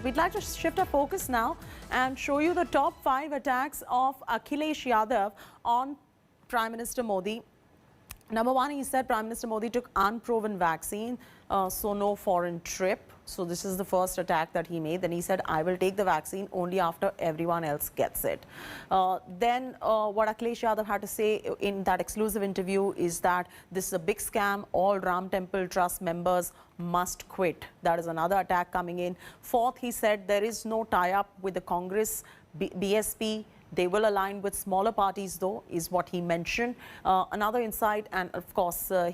We'd like to shift our focus now and show you the top 5 attacks of Akhilesh Yadav on Prime Minister Modi. Number 1, he said Prime Minister Modi took unproven vaccine, so no foreign trip. So this is the first attack that he made. Then he said, I will take the vaccine only after everyone else gets it. Then what Akhilesh Yadav had to say in that exclusive interview is that this is a big scam. All Ram Temple Trust members must quit. That is another attack coming in. Fourth, he said there is no tie-up with the Congress, BSP. They will align with smaller parties, though, is what he mentioned. Another insight, and of course, not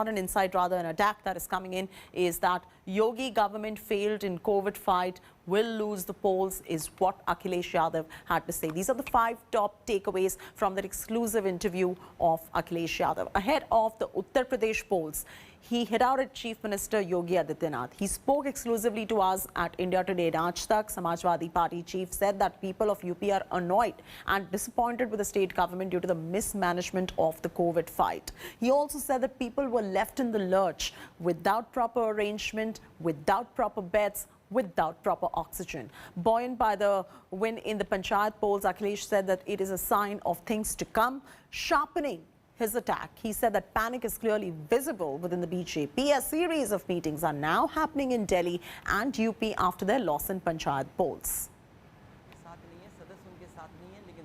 an insight, rather an attack that is coming in, is that Yogi government failed in COVID fight, will lose the polls, is what Akhilesh Yadav had to say. These are the 5 top takeaways from that exclusive interview of Akhilesh Yadav. Ahead of the Uttar Pradesh polls, he hit out at Chief Minister Yogi Adityanath. He spoke exclusively to us at India Today in Aaj Tak. Samajwadi Party chief said that people of UP are annoyed and disappointed with the state government due to the mismanagement of the COVID fight. He also said that people were left in the lurch without proper arrangement, without proper beds, without proper oxygen. Buoyant by the win in the Panchayat polls, Akhilesh said that it is a sign of things to come, sharpening his attack. He said that panic is clearly visible within the BJP. A series of meetings are now happening in Delhi and UP after their loss in Panchayat polls.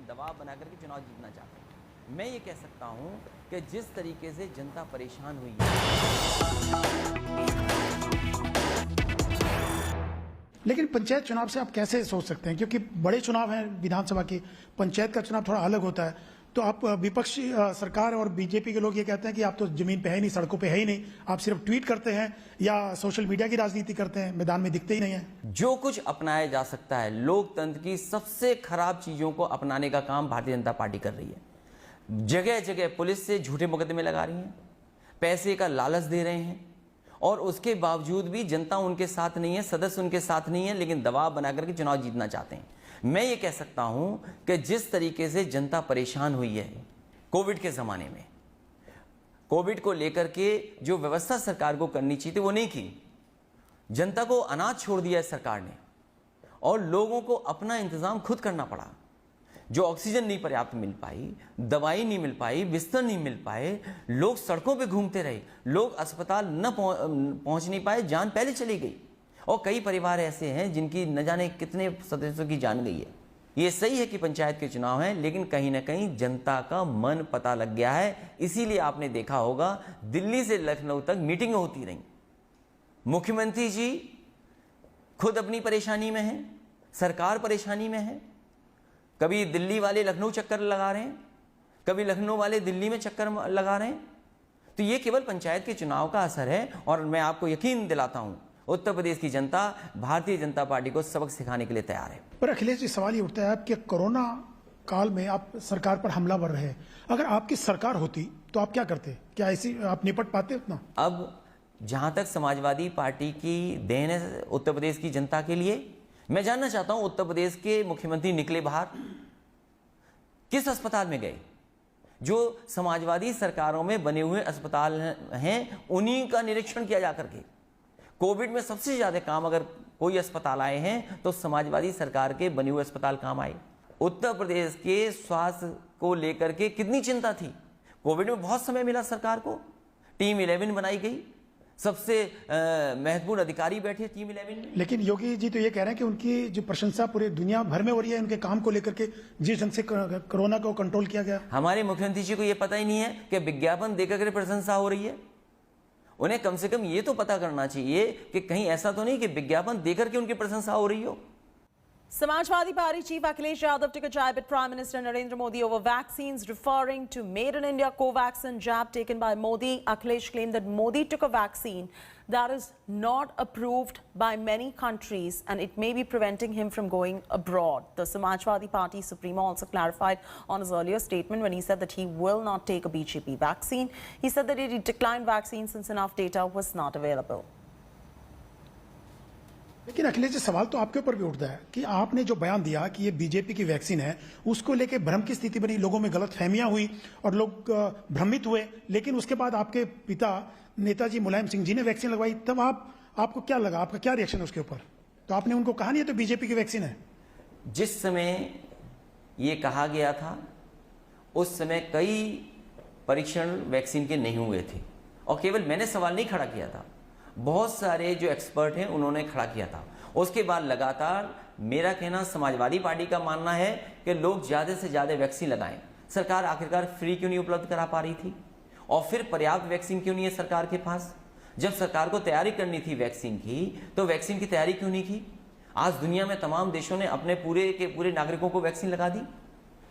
दबाव बनाकर के चुनाव जीतना चाहते हैं। मैं ये कह सकता हूं कि जिस तरीके से जनता परेशान हुई है, लेकिन पंचायत चुनाव से आप कैसे सोच सकते हैं, क्योंकि बड़े चुनाव हैं विधानसभा के, पंचायत का चुनाव थोड़ा अलग होता है। तो आप विपक्षी सरकार और बीजेपी के लोग ये कहते हैं कि आप तो जमीन पे है ही नहीं, सड़कों पे है ही नहीं, आप सिर्फ ट्वीट करते हैं या सोशल मीडिया की राजनीति करते हैं, मैदान में दिखते ही नहीं है। जो कुछ अपनाया जा सकता है, लोकतंत्र की सबसे खराब चीजों को अपनाने का काम भारतीय जनता पार्टी कर रही है। जगह जगह पुलिस से झूठे मुकदमे लगा रही है, पैसे का लालच दे रहे हैं, और उसके बावजूद भी जनता उनके साथ नहीं है, सदस्य उनके साथ नहीं है, लेकिन दबाव बनाकर के चुनाव जीतना चाहते हैं। मैं ये कह सकता हूं कि जिस तरीके से जनता परेशान हुई है कोविड के ज़माने में, कोविड को लेकर के जो व्यवस्था सरकार को करनी चाहिए थी वो नहीं की। जनता को अनाथ छोड़ दिया है सरकार ने, और लोगों को अपना इंतज़ाम खुद करना पड़ा। जो ऑक्सीजन नहीं पर्याप्त मिल पाई, दवाई नहीं मिल पाई, बिस्तर नहीं मिल पाए, लोग सड़कों पे घूमते रहे, लोग अस्पताल न पहुंच नहीं पाए, जान पहले चली गई। और कई परिवार ऐसे हैं जिनकी न जाने कितने सदस्यों की जान गई है। ये सही है कि पंचायत के चुनाव हैं, लेकिन कहीं ना कहीं जनता का मन पता लग गया है। इसीलिए आपने देखा होगा दिल्ली से लखनऊ तक मीटिंगें होती रहीं। मुख्यमंत्री जी खुद अपनी परेशानी में हैं, सरकार परेशानी में है। कभी दिल्ली वाले लखनऊ चक्कर लगा रहे हैं, कभी लखनऊ वाले दिल्ली में चक्कर लगा रहे हैं। तो ये केवल पंचायत के चुनाव का असर है, और मैं आपको यकीन दिलाता हूं उत्तर प्रदेश की जनता भारतीय जनता पार्टी को सबक सिखाने के लिए तैयार है। पर अखिलेश जी, सवाल ये उठता है कि कोरोना काल में आप सरकार पर हमलावर रहे, अगर आपकी सरकार होती तो आप क्या करते? क्या ऐसी आप निपट पाते उतना? अब जहां तक समाजवादी पार्टी की देन है उत्तर प्रदेश की जनता के लिए, मैं जानना चाहता हूं उत्तर प्रदेश के मुख्यमंत्री निकले बाहर, किस अस्पताल में गए? जो समाजवादी सरकारों में बने हुए अस्पताल हैं उन्हीं का निरीक्षण किया जा करके। कोविड में सबसे ज्यादा काम अगर कोई अस्पताल आए हैं तो समाजवादी सरकार के बने हुए अस्पताल काम आए। उत्तर प्रदेश के स्वास्थ्य को लेकर के कितनी चिंता थी। कोविड में बहुत समय मिला सरकार को, टीम 11 बनाई गई, सबसे महत्वपूर्ण अधिकारी बैठे टीम 11 में। लेकिन योगी जी तो ये कह रहे हैं कि उनकी जो प्रशंसा पूरी दुनिया भर में हो रही है उनके काम को लेकर के, जिस ढंग से कोरोना को कंट्रोल किया गया। हमारे मुख्यमंत्री जी को यह पता ही नहीं है कि विज्ञापन देकर के प्रशंसा हो रही है। उन्हें कम से कम ये तो पता करना चाहिए कि कहीं ऐसा तो नहीं कि विज्ञापन देकर के उनकी प्रशंसा हो रही हो। Samajwadi Party chief Akhilesh Yadav took a jab at Prime Minister Narendra Modi over vaccines, referring to Made in India Covaxin jab taken by Modi. Akhilesh claimed that Modi took a vaccine that is not approved by many countries and it may be preventing him from going abroad. The Samajwadi Party Supremo also clarified on his earlier statement when he said that he will not take a BJP vaccine. He said that he declined vaccines since enough data was not available. लेकिन अखिलेश जी, सवाल तो आपके ऊपर भी उठता है कि आपने जो बयान दिया कि ये बीजेपी की वैक्सीन है, उसको लेके भ्रम की स्थिति बनी, लोगों में गलतफहमियां हुई और लोग भ्रमित हुए। लेकिन उसके बाद आपके पिता नेताजी मुलायम सिंह जी ने वैक्सीन लगवाई, तब आप आपको क्या लगा, आपका क्या रिएक्शन है उसके ऊपर? तो आपने उनको कहा नहीं है तो बीजेपी की वैक्सीन है? जिस समय ये कहा गया था उस समय कई परीक्षण वैक्सीन के नहीं हुए थे, और केवल मैंने सवाल नहीं खड़ा किया था, बहुत सारे जो एक्सपर्ट हैं उन्होंने खड़ा किया था। उसके बाद लगातार मेरा कहना, समाजवादी पार्टी का मानना है कि लोग ज़्यादा से ज़्यादा वैक्सीन लगाएं। सरकार आखिरकार फ्री क्यों नहीं उपलब्ध करा पा रही थी, और फिर पर्याप्त वैक्सीन क्यों नहीं है सरकार के पास? जब सरकार को तैयारी करनी थी वैक्सीन की, तो वैक्सीन की तैयारी क्यों नहीं की? आज दुनिया में तमाम देशों ने अपने पूरे के पूरे नागरिकों को वैक्सीन लगा दी,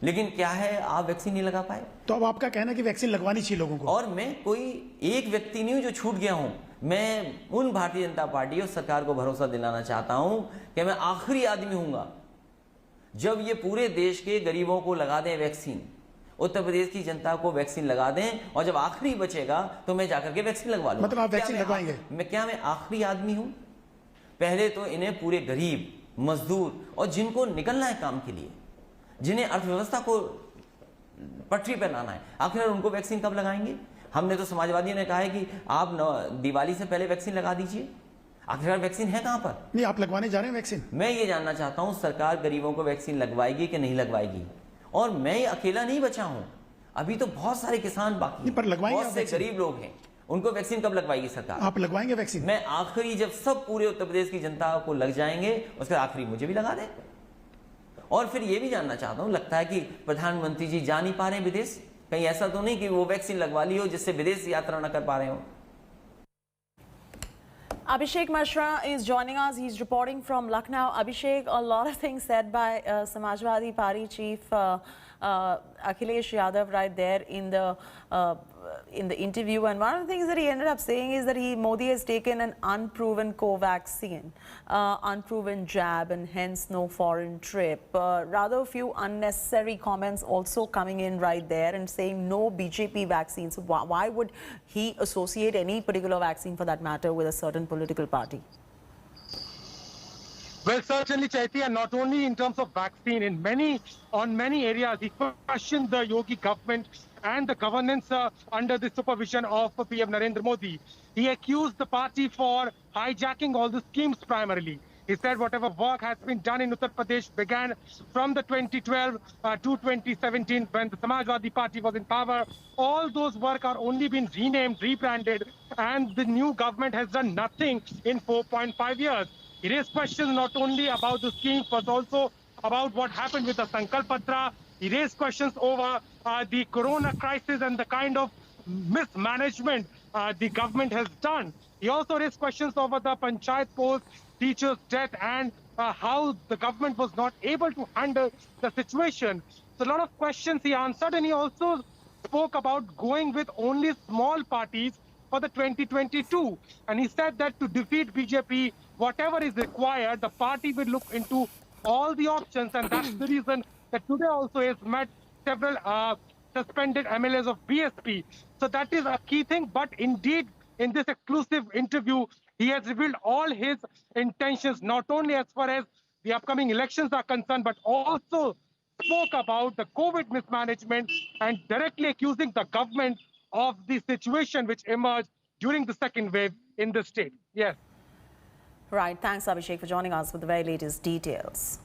लेकिन क्या है, आप वैक्सीन नहीं लगा पाए। तो अब आपका कहना है कि वैक्सीन लगवानी चाहिए लोगों को? और मैं कोई एक व्यक्ति नहीं हूं जो छूट गया हूं। मैं उन भारतीय जनता पार्टी और सरकार को भरोसा दिलाना चाहता हूं कि मैं आखिरी आदमी हूंगा जब ये पूरे देश के गरीबों को लगा दें वैक्सीन, उत्तर प्रदेश की जनता को वैक्सीन लगा दें, और जब आखिरी बचेगा तो मैं जाकर के वैक्सीन लगवा लूंगा। मतलब आप वैक्सीन लगवाएंगे? मैं आखिरी आदमी हूं? पहले तो इन्हें पूरे गरीब, मजदूर और जिनको निकलना है काम के लिए, जिन्हें अर्थव्यवस्था को पटरी पर लाना है, आखिर उनको वैक्सीन कब लगाएंगे? हमने तो समाजवादियों ने कहा है कि आप दिवाली से पहले वैक्सीन लगा दीजिए। आखिरकार वैक्सीन है कहां पर? नहीं, आप लगवाने जा रहे हैं वैक्सीन? मैं ये जानना चाहता हूं सरकार गरीबों को वैक्सीन लगवाएगी कि नहीं लगवाएगी। और मैं ये अकेला नहीं बचा हूं, अभी तो बहुत सारे किसान बाकी नहीं, पर लगवाएंगे बहुत से गरीब लोग हैं, उनको वैक्सीन कब लगवाएगी सरकार? आप लगवाएंगे वैक्सीन? मैं आखिरी, जब सब पूरे उत्तर प्रदेश की जनता को लग जाएंगे उसके आखिरी मुझे भी लगा दें। और फिर ये भी जानना चाहता हूं, लगता है कि प्रधानमंत्री जी जा नहीं पा रहे हैं विदेश, कहीं ऐसा तो नहीं कि वो वैक्सीन लगवा ली हो जिससे विदेश यात्रा न कर पा रहे हो? Abhishek Mashra is joining us. He's reporting from Lucknow. Abhishek, a lot of things said by Samajwadi Party chief Akhilesh Yadav right there in the interview, and one of the things that he ended up saying is that Modi has taken an unproven co-vaccine, unproven jab, and hence no foreign trip. Rather a few unnecessary comments also coming in right there, and saying no BJP vaccine. So why would he associate any particular vaccine for that matter with a certain political party? Well, certainly, Chaitya, and not only in terms of vaccine, on many areas, he questioned the Yogi government and the governance under the supervision of PM Narendra Modi. He accused the party for hijacking all the schemes primarily. He said whatever work has been done in Uttar Pradesh began from the 2012 to 2017 when the Samajwadi Party was in power. All those work are only been renamed, rebranded, and the new government has done nothing in 4.5 years. He raised questions not only about the schemes, but also about what happened with the Sankalp Patra. He raised questions over the corona crisis and the kind of mismanagement the government has done. He also raised questions over the Panchayat post, teachers' death, and how the government was not able to handle the situation. So a lot of questions he answered, and he also spoke about going with only small parties for the 2022. And he said that to defeat BJP, whatever is required, the party will look into all the options, and that's the reason that today also has met several suspended MLAs of BSP. So that is a key thing. But indeed, in this exclusive interview, he has revealed all his intentions, not only as far as the upcoming elections are concerned, but also spoke about the COVID mismanagement and directly accusing the government of the situation which emerged during the second wave in the state. Yes. Right. Thanks, Abhishek, for joining us with the very latest details.